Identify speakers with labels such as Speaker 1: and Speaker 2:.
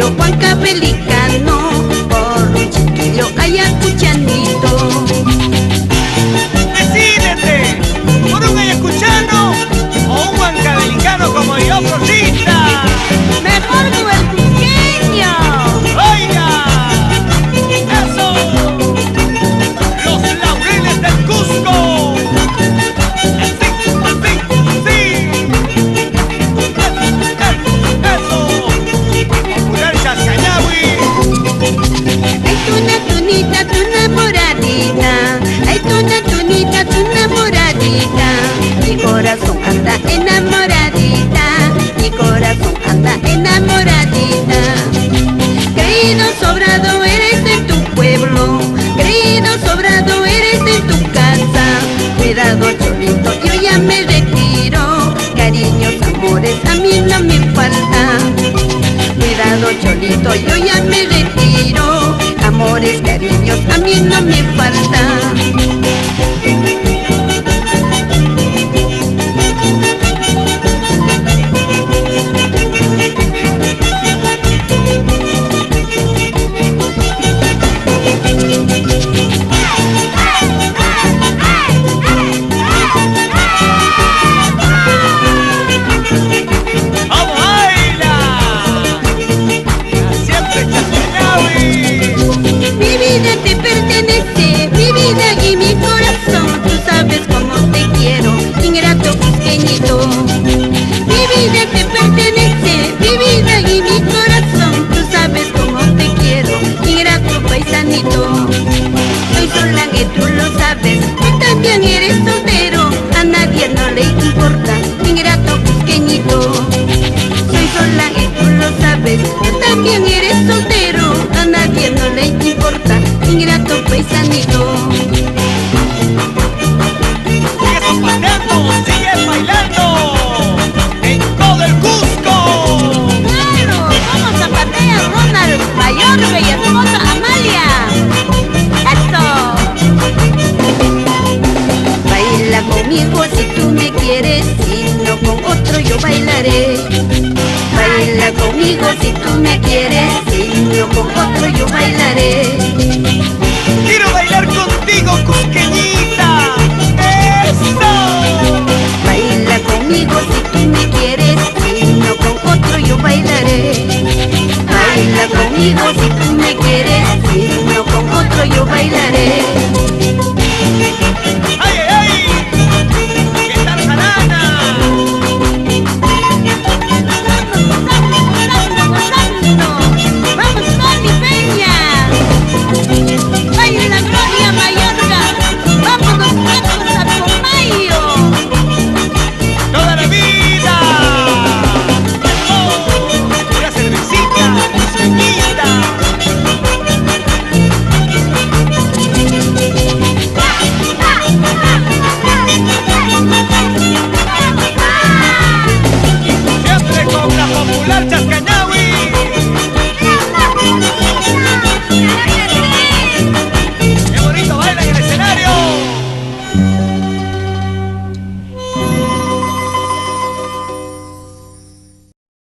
Speaker 1: río Huancabelicano, por un chiquillo ayacuchanito.
Speaker 2: ¡Decídete! ¿Por un ayacuchano o un huancabelicano como yo, Florcita?
Speaker 1: Mejor tú el cusqueño.
Speaker 2: ¡Oiga! ¡Eso! ¡Los laureles del Cusco! ¡Así, así, así! ¡Eso! ¡Popular Chascañahui!
Speaker 1: Ay, tunita, tu enamoradita. Ay, tunita, tu enamoradita. Mi corazón anda enamoradita. Mi corazón anda enamoradita. Querido sobrado eres en tu pueblo. Querido sobrado eres en tu casa. Cuidado, cholito, yo ya me retiro. Cariños, amores, a mí no me falta. Cuidado, cholito, yo ya me retiro. Amores, cariños, a mí no me falta.
Speaker 2: ¡Vamos, baila! ¡Siempre Chascañahui!
Speaker 1: Mi vida te pertenece, mi vida y mi corazón. Tú sabes cómo te quiero, ingrato cusqueñito. Mi vida te pertenece, mi vida y mi corazón. Tú sabes cómo te quiero, ingrato paisanito. Soy sola que tú lo sabes, tú también eres soltero. A nadie no le importa, ingrato cusqueñito. Soy sola que tú lo sabes, tú también eres soltero. A nadie no le importa, ingrato paisanito.
Speaker 2: ¡Sigue zapateando! ¡Sigue bailando! ¡En todo el Cusco!
Speaker 1: ¡Claro! ¡Vamos a patear, Ronald! ¡Mayor, bella esposa, Amalia! ¡Eso! Baila conmigo si tú me quieres, si no con otro yo bailaré. Baila conmigo si tú me quieres, si no con otro yo bailaré.
Speaker 2: ¡Quiero bailar contigo, cusqueñita! ¡Eso!
Speaker 1: Baila conmigo si tú me quieres, si no con otro yo bailaré. Baila conmigo si tú me quieres, si no con otro yo bailaré.